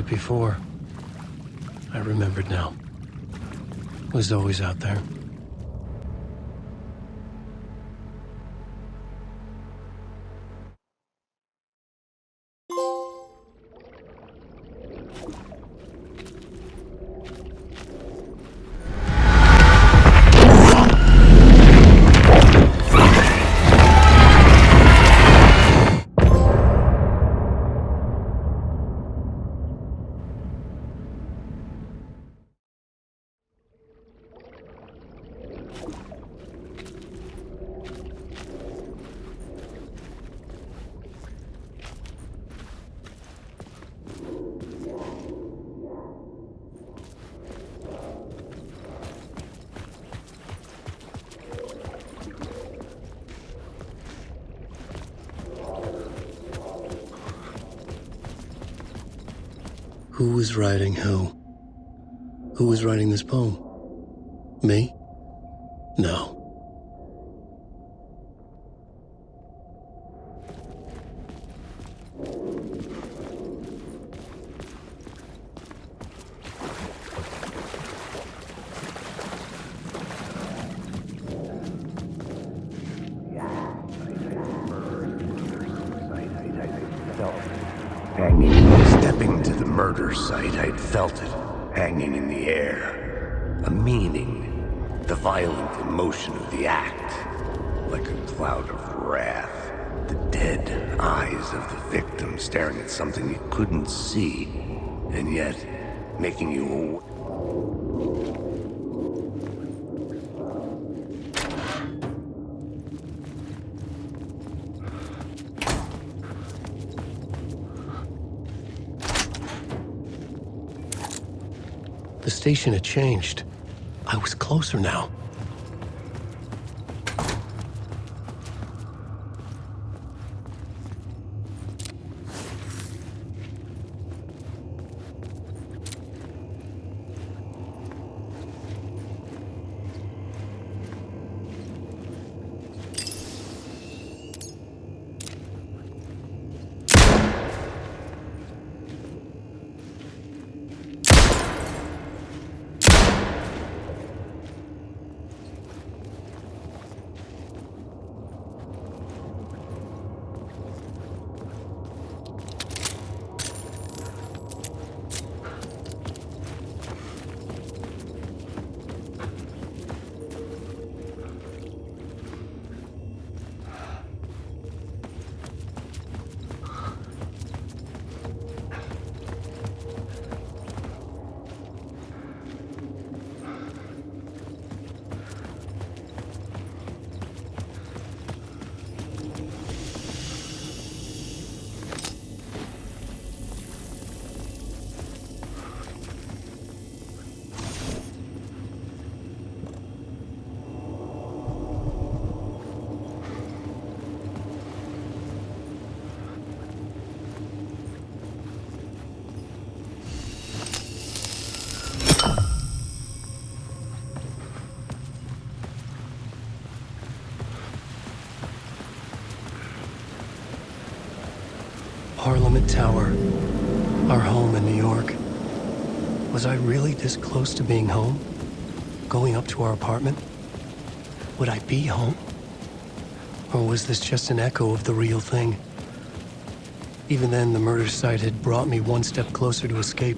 it before. I remembered now. It was always out there. Who was writing who? Who was writing this poem? Me? No. Stepping to the murder site, I'd felt it, hanging in the air. A meaning, the violent emotion of the act, like a cloud of wrath. The dead eyes of the victim staring at something you couldn't see, and yet making you The station had changed. I was closer now. Parliament Tower, our home in New York. Was I really this close to being home? Going up to our apartment? Would I be home? Or was this just an echo of the real thing? Even then, the murder site had brought me one step closer to escape.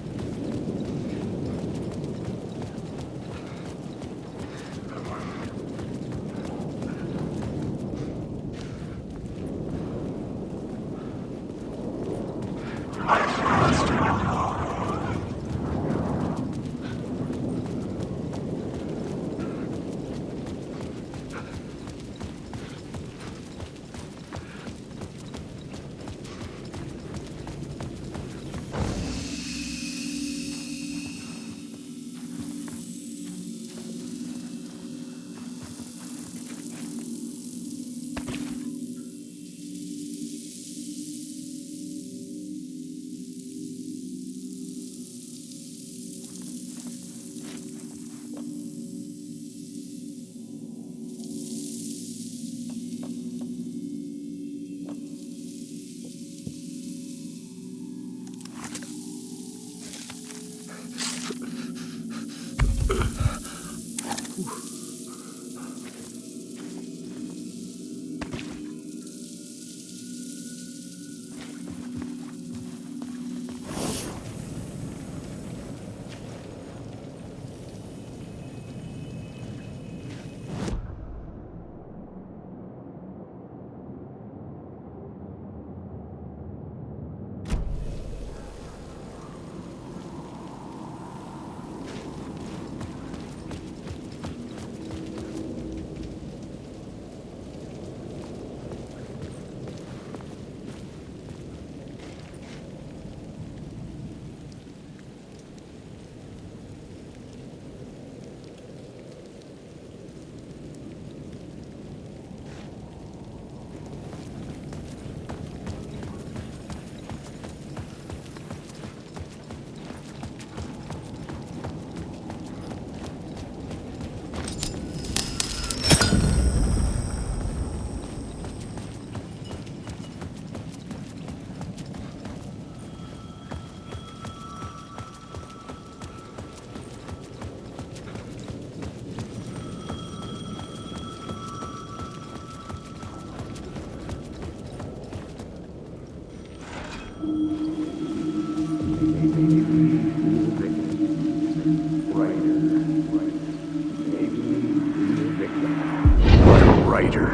writer.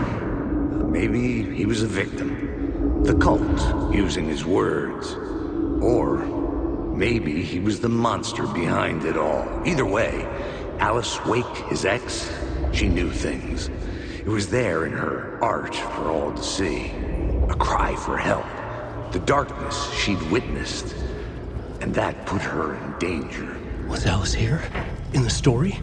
Maybe he was a victim. The cult, using his words. Or maybe he was the monster behind it all. Either way, Alice Wake, his ex, she knew things. It was there in her art for all to see. A cry for help. The darkness she'd witnessed. And that put her in danger. Was Alice here? In the story?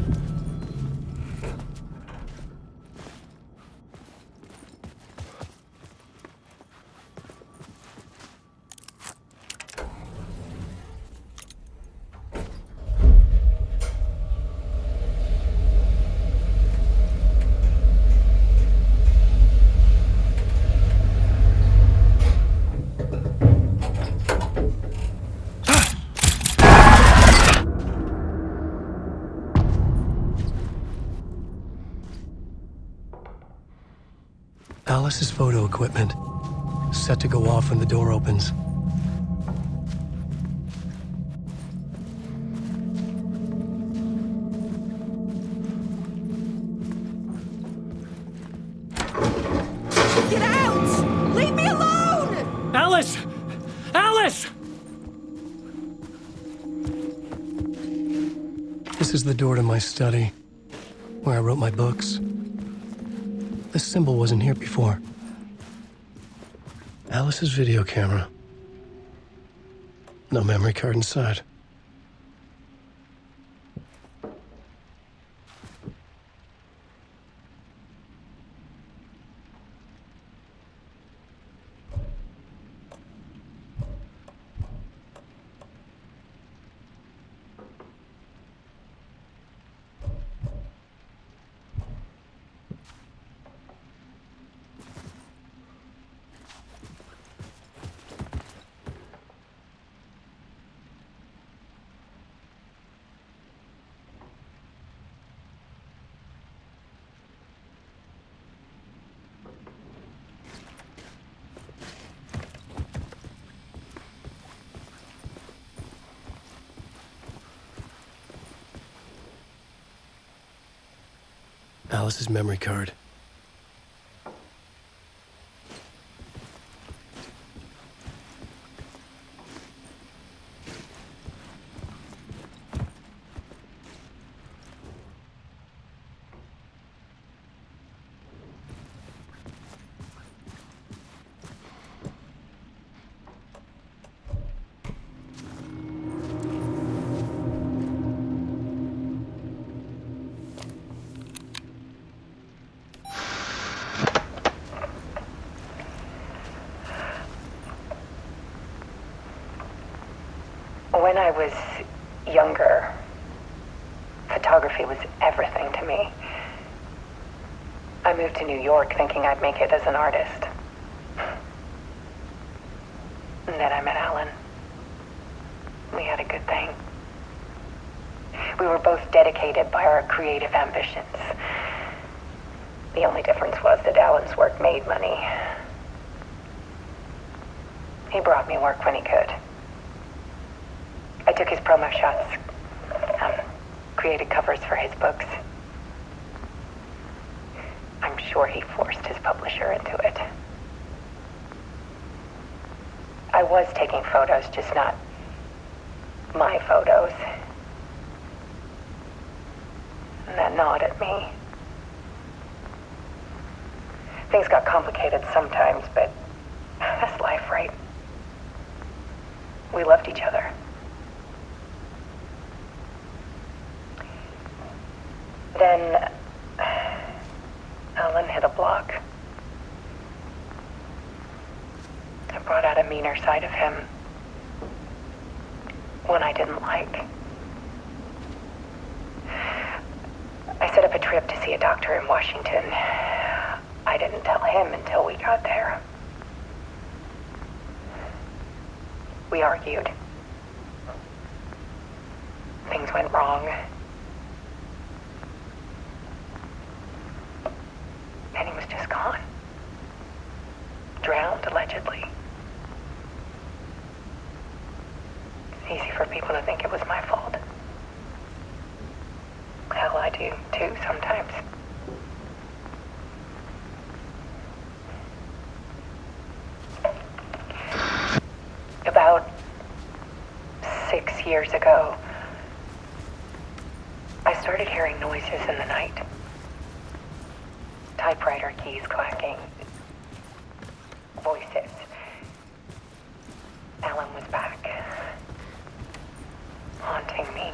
Alice's photo equipment, set to go off when the door opens. Get out! Leave me alone! Alice! Alice! This is the door to my study, where I wrote my books. This symbol wasn't here before. Alice's video camera. No memory card inside. Alice's memory card. When I was younger, photography was everything to me. I moved to New York thinking I'd make it as an artist. And then I met Alan. We had a good thing. We were both dedicated by our creative ambitions. The only difference was that Alan's work made money. He brought me work when he could. I took his promo shots, created covers for his books. I'm sure he forced his publisher into it. I was taking photos, just not my photos. And that gnawed at me. Things got complicated sometimes, but that's life, right? We loved each other. Then Alan hit a block. I brought out a meaner side of him. One I didn't like. I set up a trip to see a doctor in Washington. I didn't tell him until we got there. We argued. Things went wrong. And he was just gone. Drowned, allegedly. It's easy for people to think it was my fault. Hell, I do, too, sometimes. years ago, I started hearing noises in the night. Typewriter keys clacking. Voices. Alan was back. Haunting me.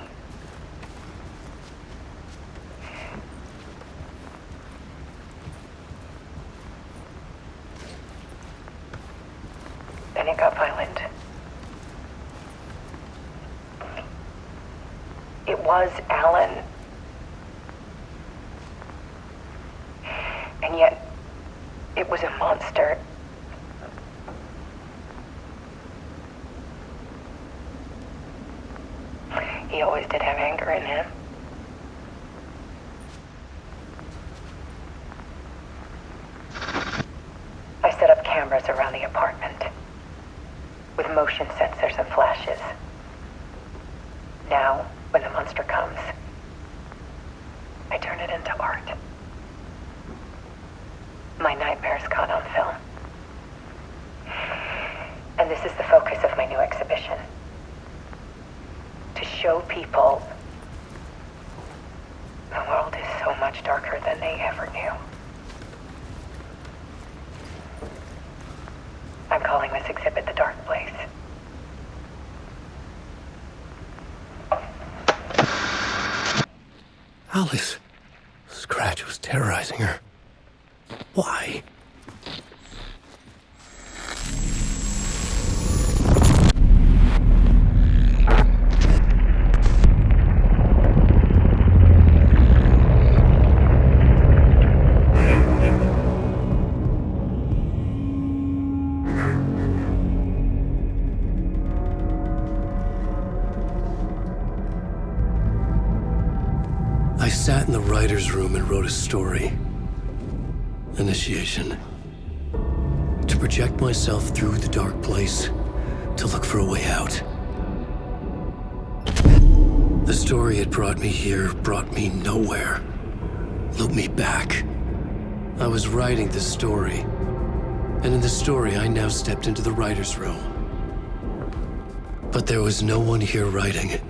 Then it got violent. It was Alan. And yet, it was a monster. He always did have anger in him. I set up cameras around the apartment with motion sensors and flashes. Now, when the monster comes, I turn it into art. My nightmares caught on film. And this is the focus of my new exhibition. To show people the world is so much darker than they ever knew. I'm calling this exhibit The Dark Place. Alice. Scratch was terrorizing her. Why? I sat in the writer's room and wrote a story. Initiation. To project myself through the dark place, to look for a way out. The story had brought me here, brought me nowhere. Looped me back. I was writing the story. And in the story, I now stepped into the writer's room. But there was no one here writing it.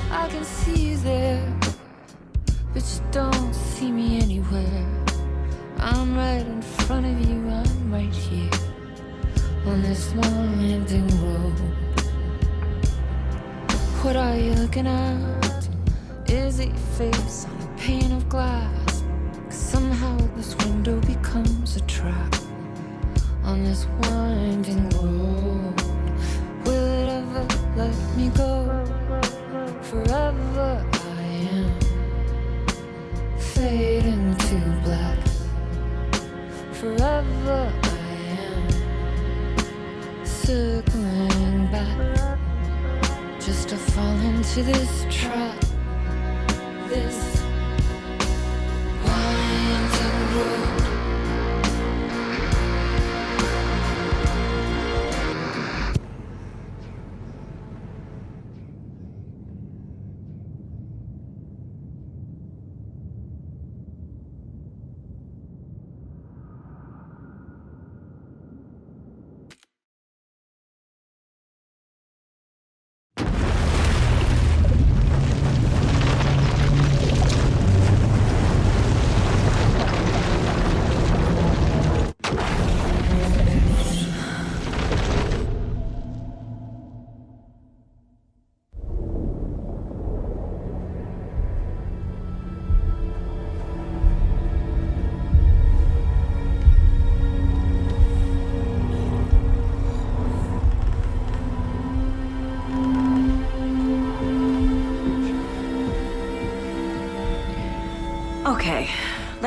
I can see you there, but you don't see me anywhere. I'm right in front of you, I'm right here on this long ending road. What are you looking at? Is it your face on a pane of glass? 'Cause somehow this window becomes a trap on this winding road. Will it ever let me go? Forever I am fading to black. Forever I am circling back, just to fall into this trap, this winding road.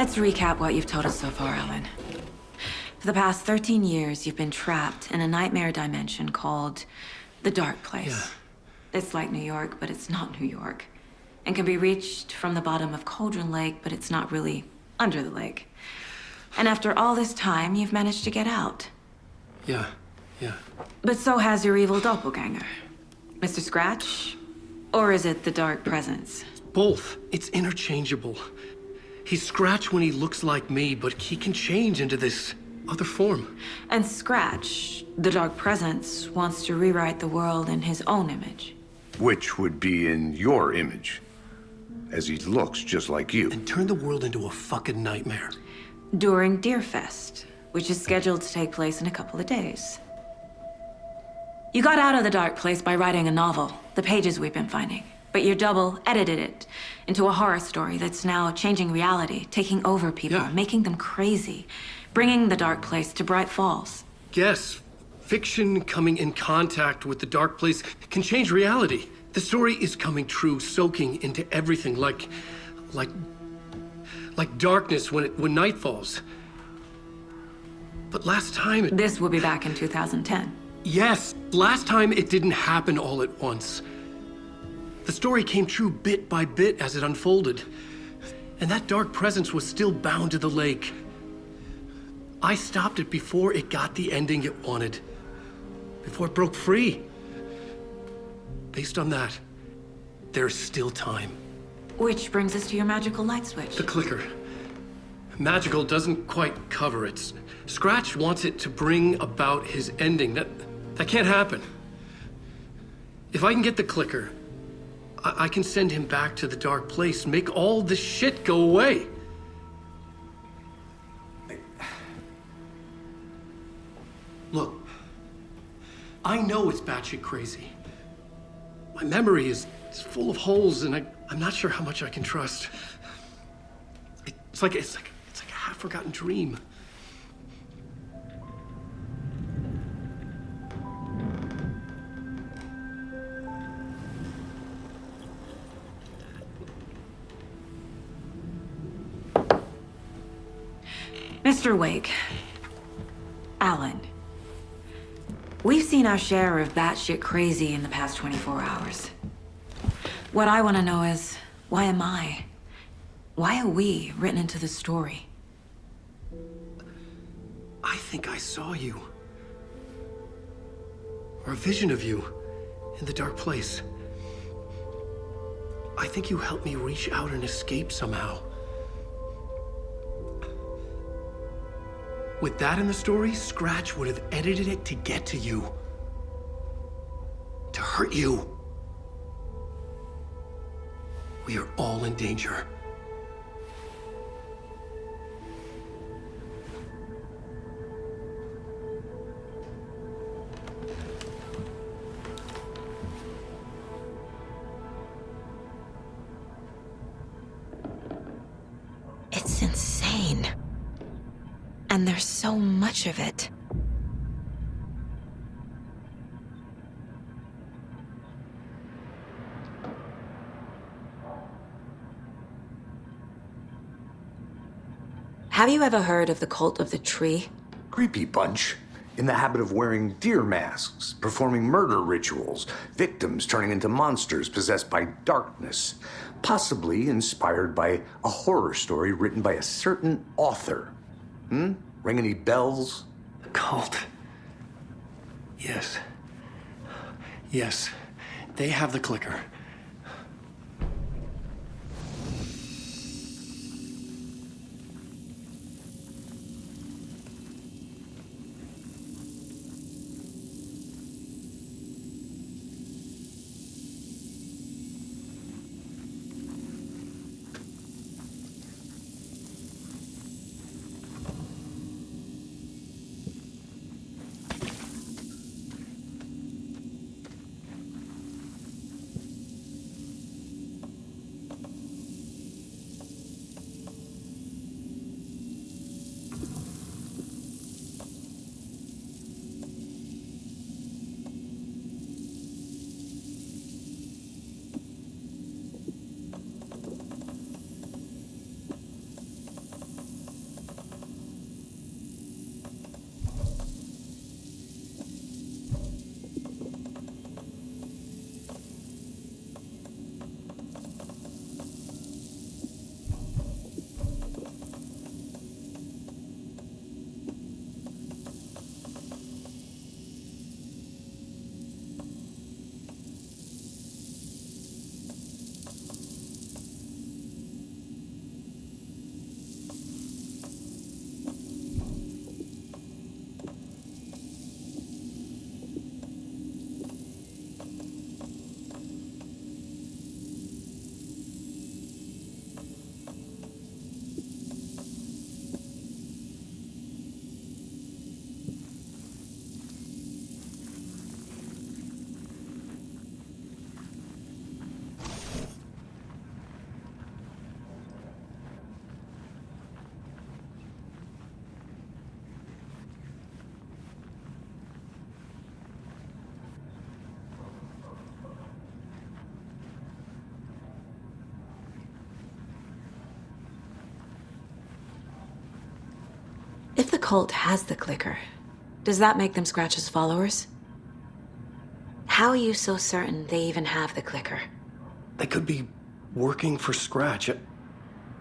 Let's recap what you've told us so far, Alan. For the past 13 years, you've been trapped in a nightmare dimension called the Dark Place. Yeah. It's like New York, but it's not New York. And can be reached from the bottom of Cauldron Lake, but it's not really under the lake. And after all this time, you've managed to get out. Yeah. But so has your evil doppelganger. Mr. Scratch? Or is it the Dark Presence? Both. It's interchangeable. He's Scratch when he looks like me, but he can change into this other form. And Scratch, the Dark Presence, wants to rewrite the world in his own image. Which would be in your image, as he looks just like you. And turn the world into a fucking nightmare. During Deerfest, which is scheduled to take place in a couple of days. You got out of the Dark Place by writing a novel, the pages we've been finding. But your double edited it into a horror story that's now changing reality, taking over people, Yeah. making them crazy, bringing the Dark Place to Bright Falls. Yes, fiction coming in contact with the Dark Place can change reality. The story is coming true, soaking into everything like darkness when night falls. But last time This will be back in 2010. Yes, last time it didn't happen all at once. The story came true bit by bit as it unfolded. And that dark presence was still bound to the lake. I stopped it before it got the ending it wanted. Before it broke free. Based on that, there's still time. Which brings us to your magical light switch. The clicker. Magical doesn't quite cover it. Scratch wants it to bring about his ending. That can't happen. If I can get the clicker, I can send him back to the Dark Place, make all this shit go away. Look, I know it's batshit crazy. My memory is full of holes, and I'm not sure how much I can trust. It's like a half-forgotten dream. Mr. Wake, Alan, we've seen our share of batshit crazy in the past 24 hours. What I want to know is, why am I? Why are we written into the story? I think I saw you. Or a vision of you in the Dark Place. I think you helped me reach out and escape somehow. With that in the story, Scratch would have edited it to get to you. To hurt you. We are all in danger. It's insane. And there's so much of it. Have you ever heard of the Cult of the Tree? Creepy bunch. In the habit of wearing deer masks, performing murder rituals, victims turning into monsters possessed by darkness. Possibly inspired by a horror story written by a certain author. Ring any bells? The cult. Yes. They have the clicker. cult has the clicker, does that make them Scratch's followers? How are you so certain they even have the clicker? They could be working for Scratch.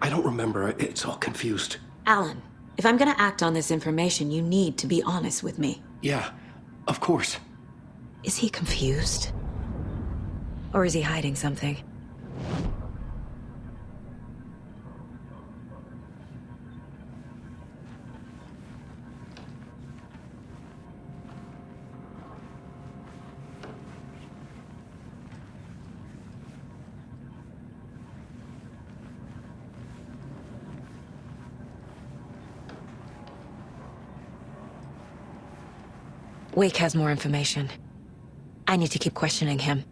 I don't remember. It's all confused. Alan, if I'm gonna act on this information, you need to be honest with me. Yeah, of course. Is he confused? Or is he hiding something? Wake has more information. I need to keep questioning him.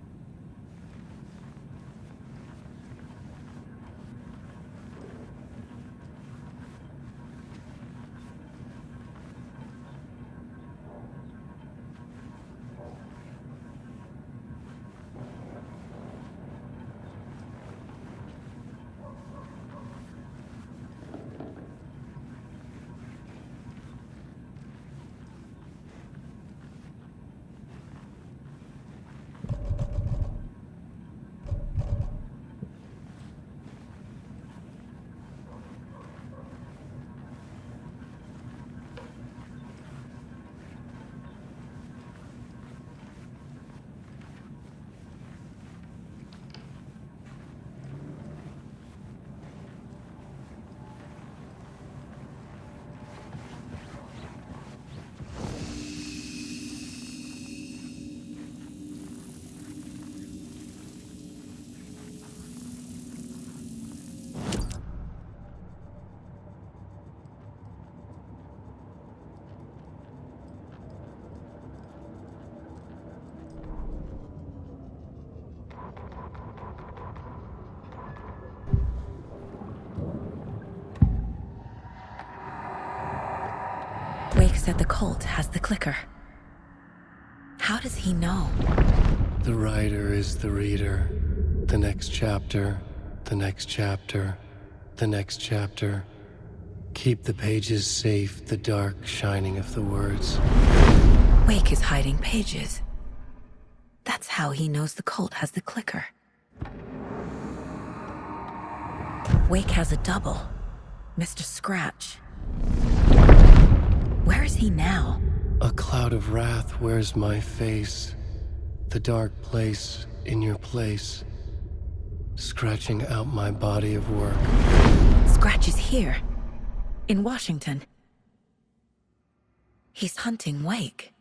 Wake said the cult has the clicker. How does he know? The writer is the reader. The next chapter, the next chapter, the next chapter. Keep the pages safe, the dark shining of the words. Wake is hiding pages. That's how he knows the cult has the clicker. Wake has a double. Mr. Scratch. Where is he now? A cloud of wrath wears my face. The dark place in your place. Scratching out my body of work. Scratch is here. In Washington. He's hunting Wake.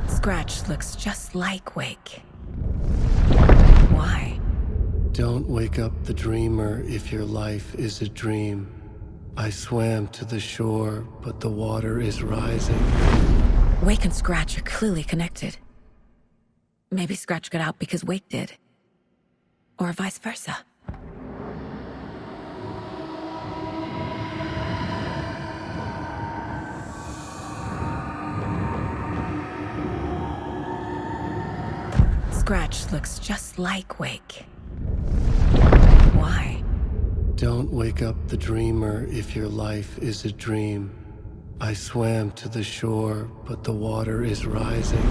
Scratch looks just like Wake. Why? Don't wake up the dreamer if your life is a dream. I swam to the shore, but the water is rising. Wake and Scratch are clearly connected. Maybe Scratch got out because Wake did. Or vice versa. Scratch looks just like Wake. Why? Don't wake up the dreamer if your life is a dream. I swam to the shore, but the water is rising.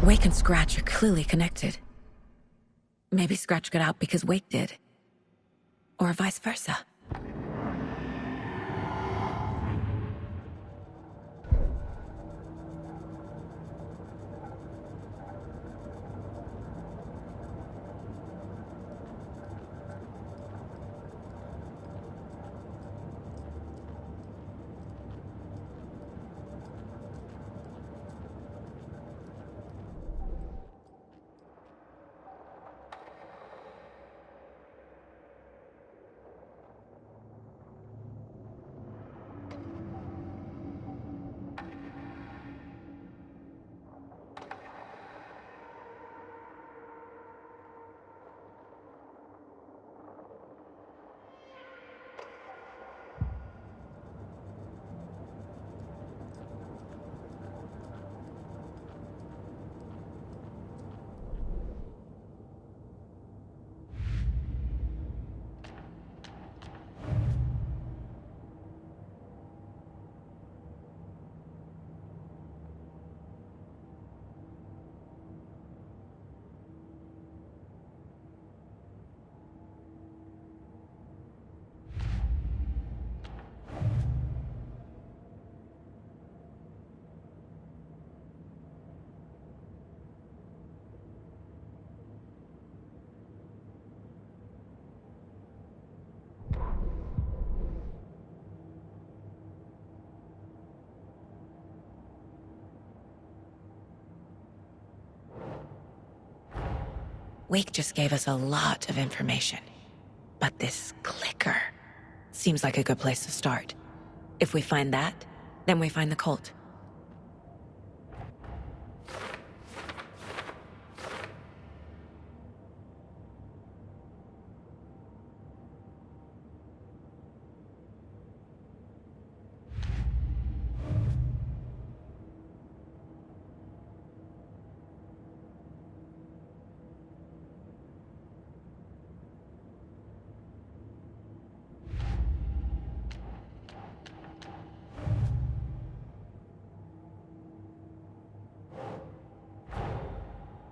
Wake and Scratch are clearly connected. Maybe Scratch got out because Wake did. Or vice versa. Wake just gave us a lot of information. But this clicker seems like a good place to start. If we find that, then we find the cult.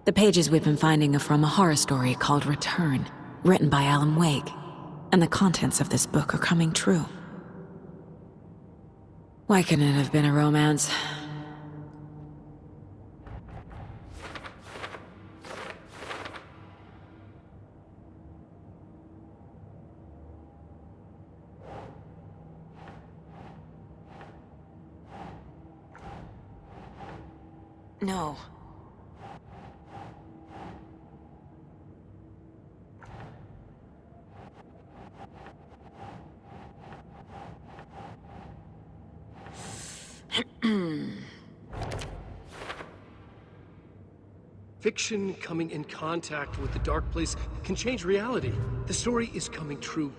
The pages we've been finding are from a horror story called Return, written by Alan Wake. And the contents of this book are coming true. Why couldn't it have been a romance? No. Fiction coming in contact with the dark place can change reality. The story is coming true.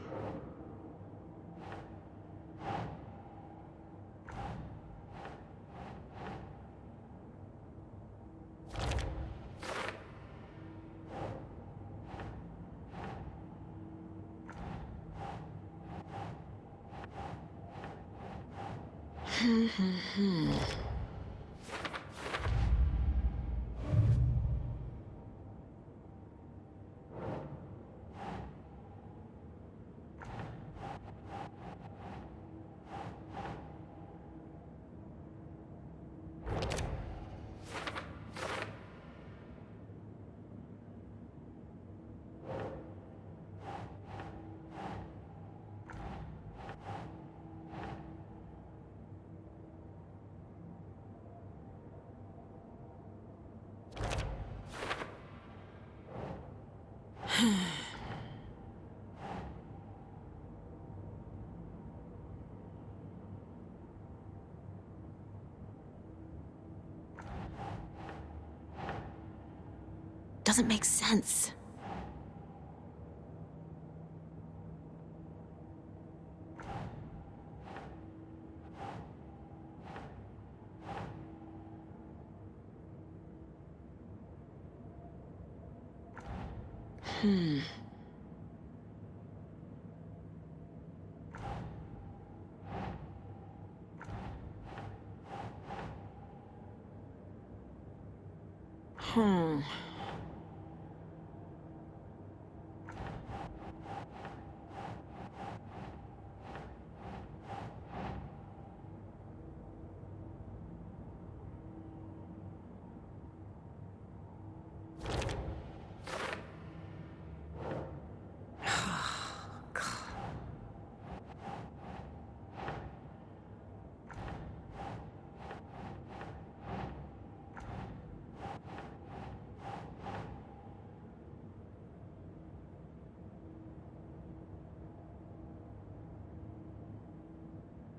Doesn't make sense.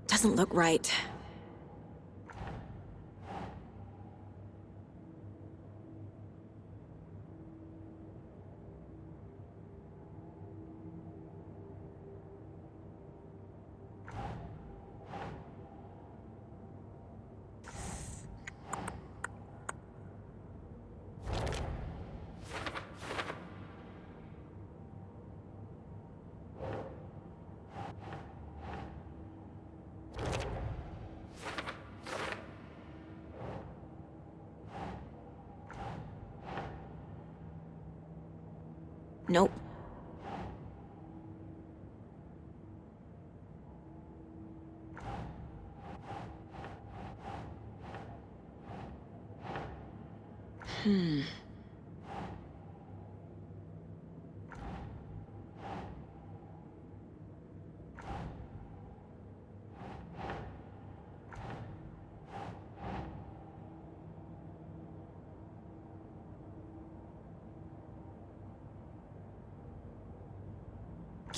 Doesn't look right. Nope.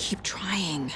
Keep trying.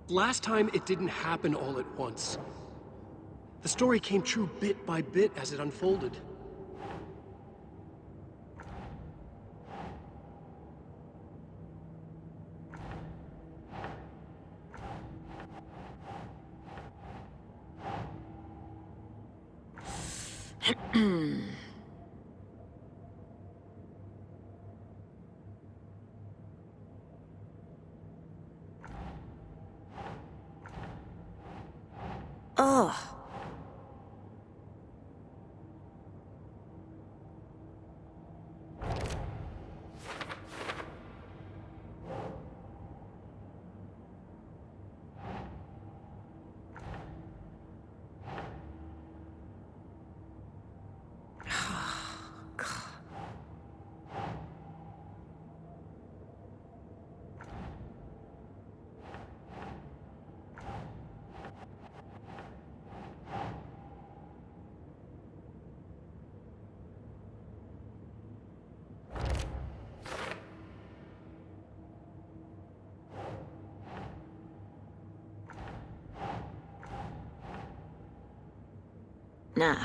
Last time, it didn't happen all at once. The story came true bit by bit as it unfolded. Ugh. Nah.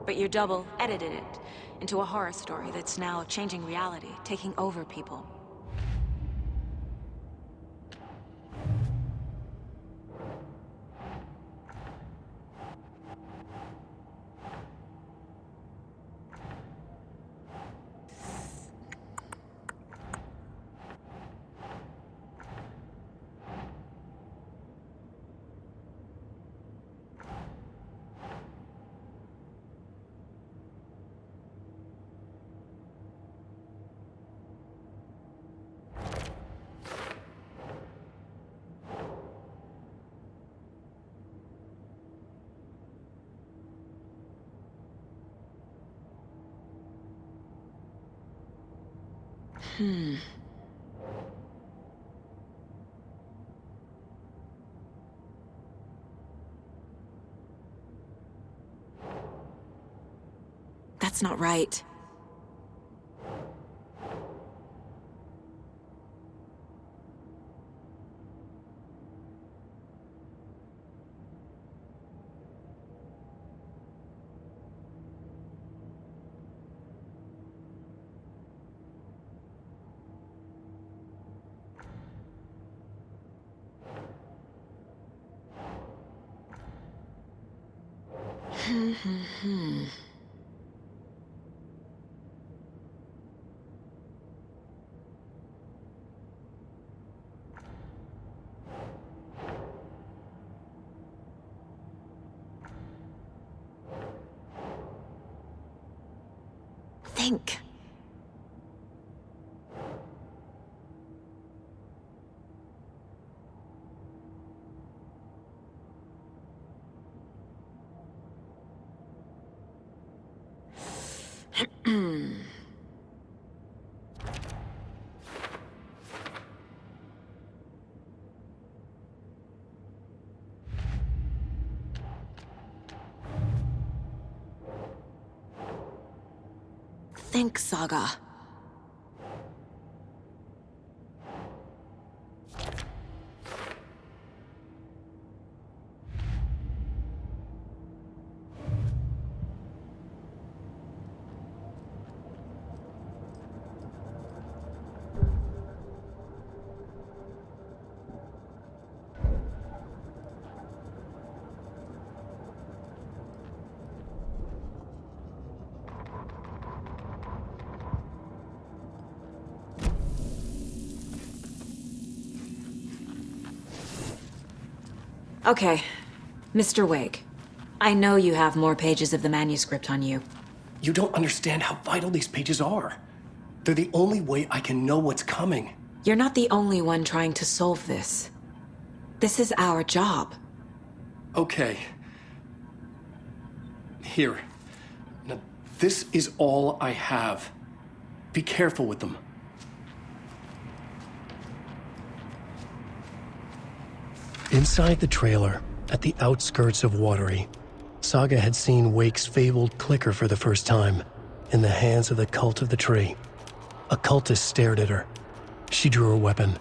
But your double edited it into a horror story that's now changing reality, taking over people. That's not right. think. Think, Saga. Okay, Mr. Wake. I know you have more pages of the manuscript on you. You don't understand how vital these pages are. They're the only way I can know what's coming. You're not the only one trying to solve this. This is our job. Okay. Here. Now, this is all I have. Be careful with them. Inside the trailer, at the outskirts of Watery, Saga had seen Wake's fabled clicker for the first time, in the hands of the Cult of the Tree. A cultist stared at her. She drew her weapon.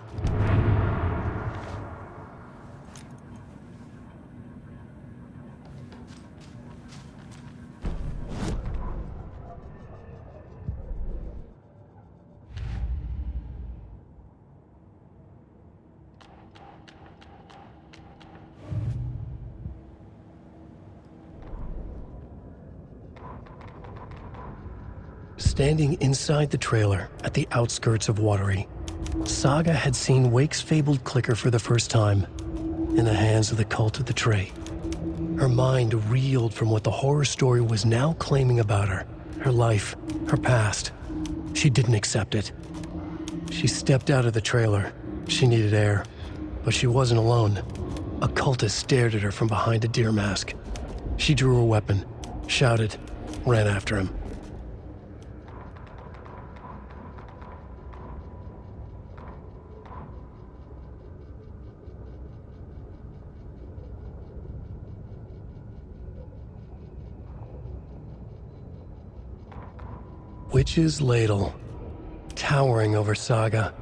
Standing inside the trailer at the outskirts of Watery, Saga had seen Wake's fabled clicker for the first time, in the hands of the Cult of the Tree. Her mind reeled from what the horror story was now claiming about her, her life, her past. She didn't accept it. She stepped out of the trailer. She needed air, but she wasn't alone. A cultist stared at her from behind a deer mask. She drew her weapon, shouted, ran after him. Witch's Ladle, towering over Saga,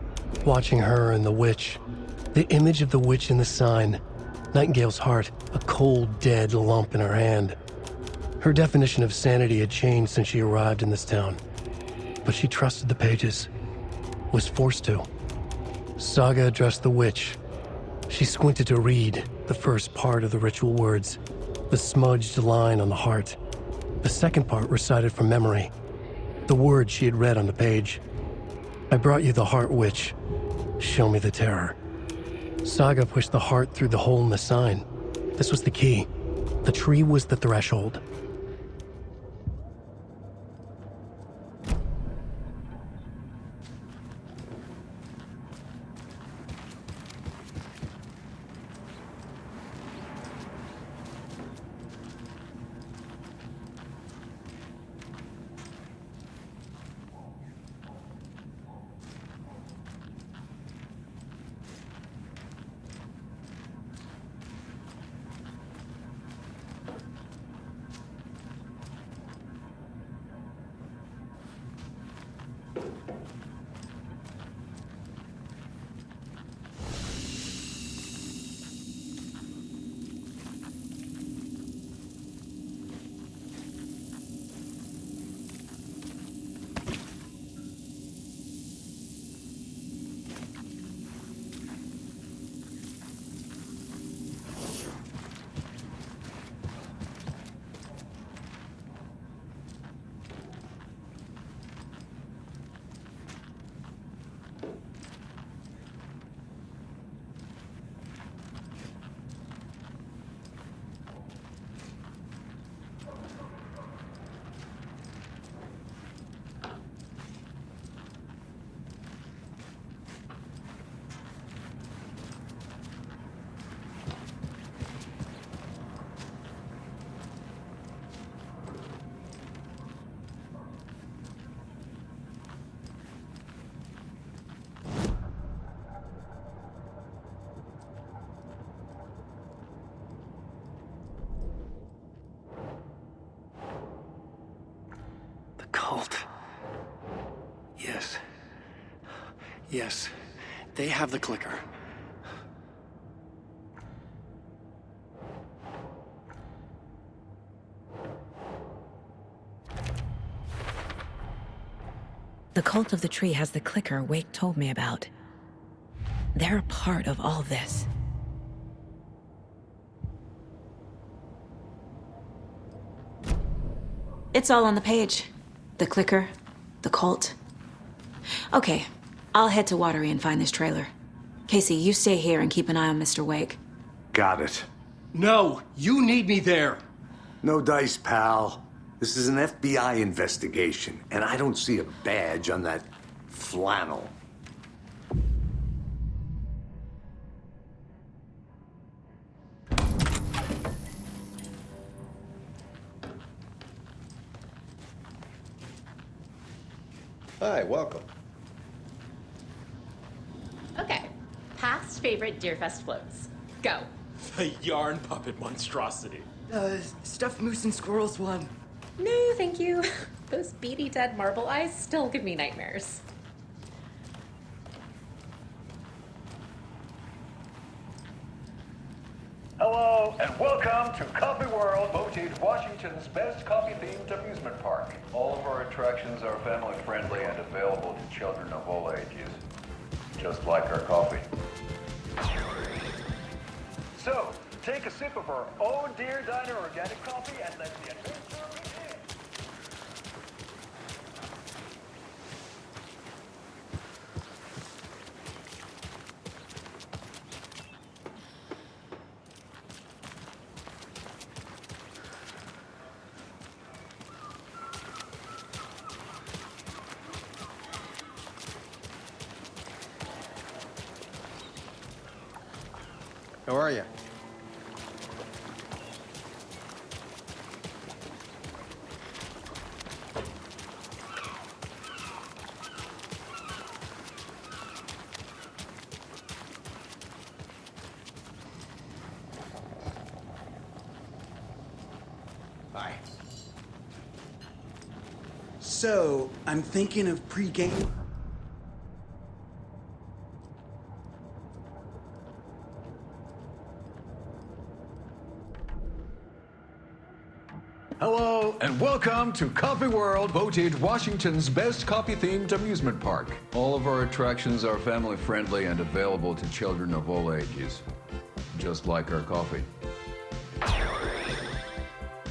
watching her and the witch. The image of the witch in the sign, Nightingale's heart, a cold, dead lump in her hand. Her definition of sanity had changed since she arrived in this town, but she trusted the pages, was forced to. Saga addressed the witch. She squinted to read the first part of the ritual words, the smudged line on the heart. The second part recited from memory, the words she had read on the page. I brought you the heart, witch. Show me the terror. Saga pushed the heart through the hole in the sign. This was the key. The tree was the threshold. Yes, they have the clicker. The Cult of the Tree has the clicker Wake told me about. They're a part of all this. It's all on the page. The clicker, the cult. Okay, I'll head to Watery and find this trailer. Casey, you stay here and keep an eye on Mr. Wake. Got it. No, you need me there. No dice, pal. This is an FBI investigation, and I don't see a badge on that flannel. Hi, welcome. Okay, past favorite Deerfest floats. Go. The yarn puppet monstrosity. Stuffed moose and squirrels one. No, thank you. Those beady dead marble eyes still give me nightmares. Hello, and welcome to Coffee World, voted Washington's best coffee-themed amusement park. All of our attractions are family-friendly and available to children of all ages, just like our coffee. So, take a sip of our Oh Dear Diner organic coffee and let the adventure begin. How are you? Hi. So, I'm thinking of pre-game. Hello, and welcome to Coffee World, voted Washington's best coffee-themed amusement park. All of our attractions are family-friendly and available to children of all ages, just like our coffee.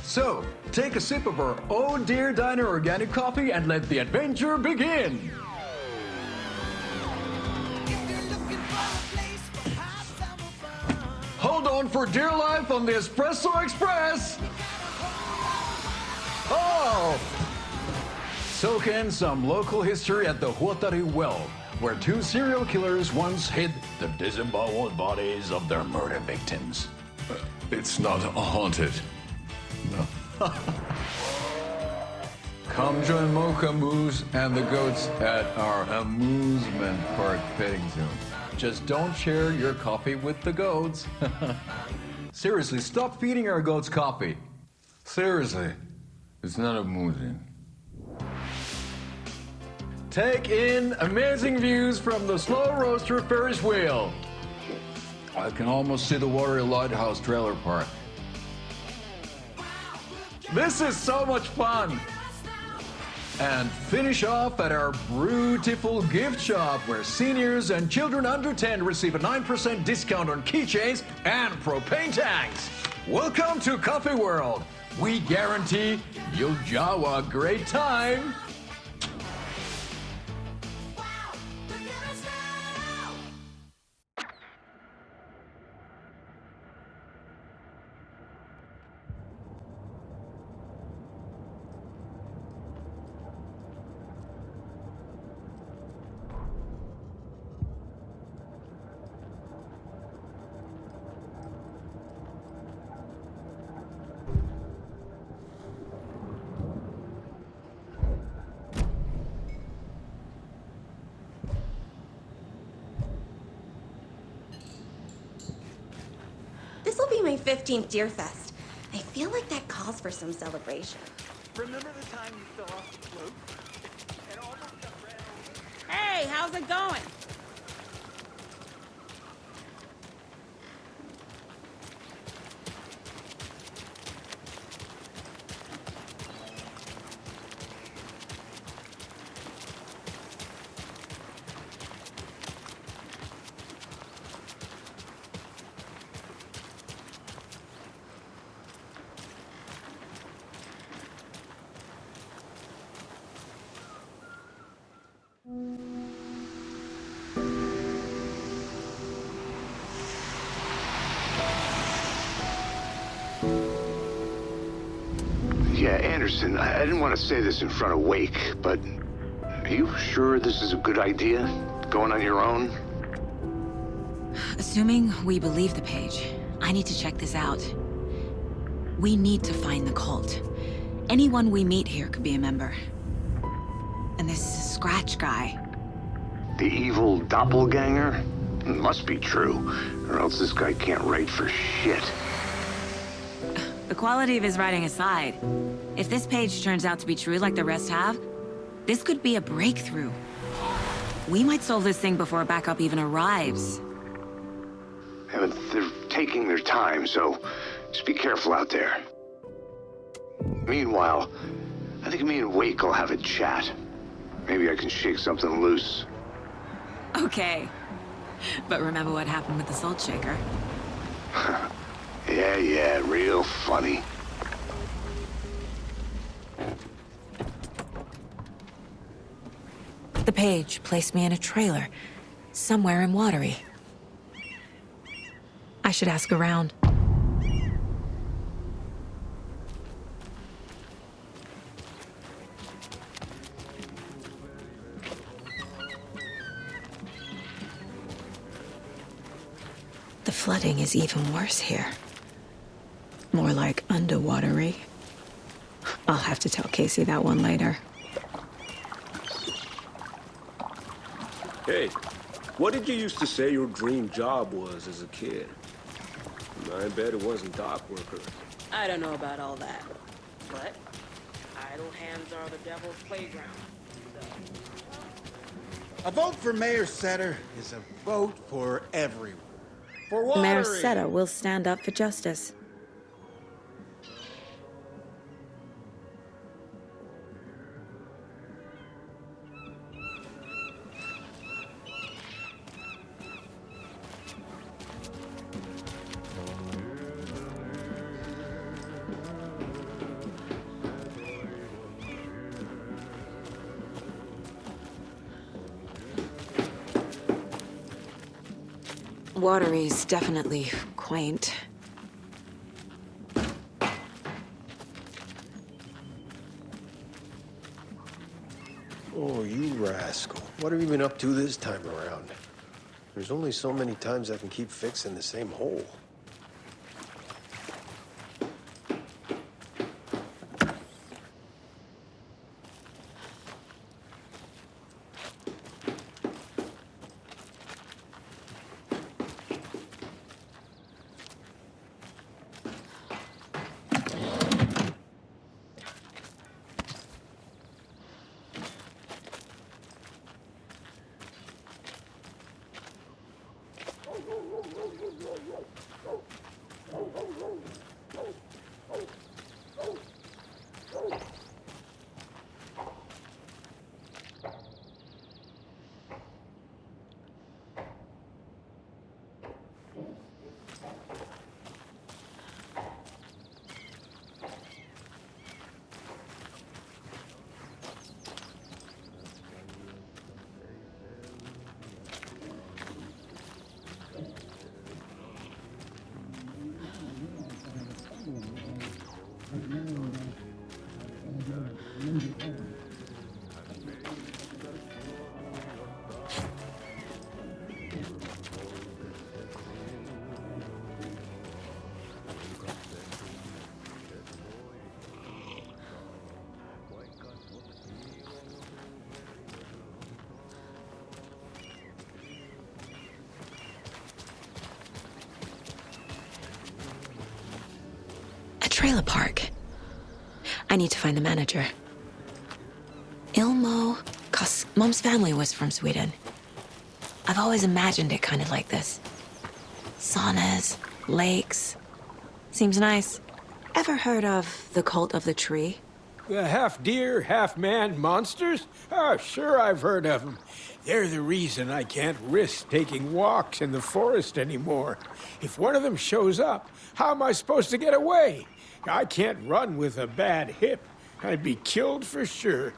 So, take a sip of our Oh Dear Diner organic coffee and let the adventure begin! Hold on for dear life on the Espresso Express! Oh! Soak in some local history at the Huatari Well, where two serial killers once hid the disemboweled bodies of their murder victims. It's not haunted. No. Come join Mocha Moose and the goats at our amusement park petting zoo. Just don't share your coffee with the goats. Seriously, stop feeding our goats coffee. Seriously. It's not amusing. Take in amazing views from the Slow Roaster Ferris wheel. I can almost see the Watery Lighthouse trailer park. This is so much fun! And finish off at our beautiful gift shop where seniors and children under 10 receive a 9% discount on keychains and propane tanks. Welcome to Coffee World. We guarantee you'll jaw a great time. This'll be my 15th Deerfest. I feel like that calls for some celebration. Remember the time you fell off the float? And almost got ran over? Hey, how's it going? Yeah, Anderson, I didn't want to say this in front of Wake, but are you sure this is a good idea? Going on your own? Assuming we believe the page, I need to check this out. We need to find the cult. Anyone we meet here could be a member. And this Scratch guy. The evil doppelganger? Must be true, or else this guy can't write for shit. The quality of his writing aside, if this page turns out to be true like the rest have, this could be a breakthrough. We might solve this thing before backup even arrives. Yeah, but they're taking their time, so just be careful out there. Meanwhile, I think me and Wake will have a chat. Maybe I can shake something loose. Okay. But remember what happened with the Salt Shaker? Yeah, real funny. The page placed me in a trailer, somewhere in Watery. I should ask around. The flooding is even worse here. More like underwatery. I'll have to tell Casey that one later. Hey, what did you used to say your dream job was as a kid? I bet it wasn't dock worker. I don't know about all that, but idle hands are the devil's playground. A vote for Mayor Setter is a vote for everyone. For Watery. Mayor Seta will stand up for justice. Watery's definitely quaint. Oh, you rascal. What have you been up to this time around? There's only so many times I can keep fixing the same hole. Trailer park. I need to find the manager. Ilmo Mom's family was from Sweden. I've always imagined it kind of like this. Saunas, lakes. Seems nice. Ever heard of the Cult of the Tree? The half-deer, half-man monsters? Oh, sure I've heard of them. They're the reason I can't risk taking walks in the forest anymore. If one of them shows up, how am I supposed to get away? I can't run with a bad hip. I'd be killed for sure.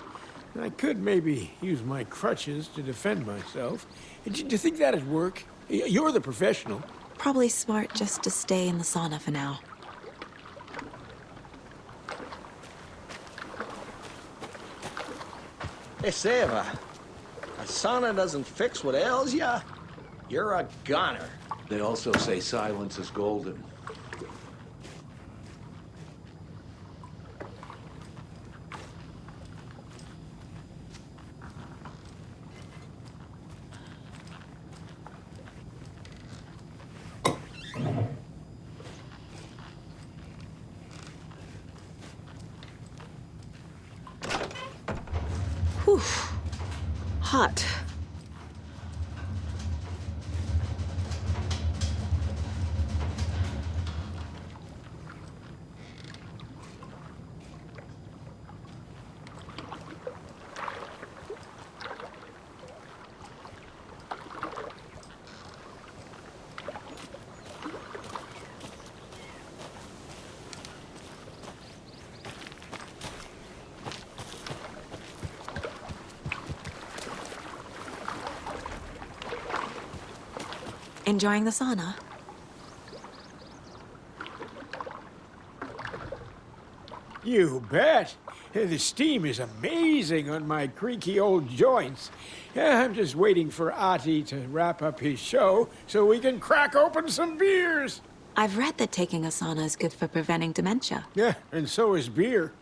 I could maybe use my crutches to defend myself. Do you think that'd work? You're the professional. Probably smart just to stay in the sauna for now. They say if a sauna doesn't fix what ails ya, you're a goner. They also say silence is golden. Whew. Hot. Enjoying the sauna? You bet. The steam is amazing on my creaky old joints. I'm just waiting for Ati to wrap up his show so we can crack open some beers. I've read that taking a sauna is good for preventing dementia. Yeah, and so is beer.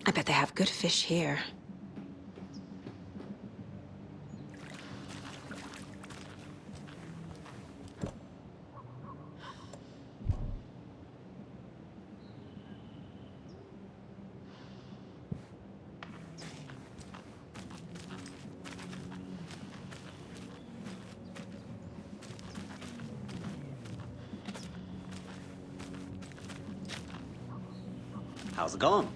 I bet they have good fish here. How's it going?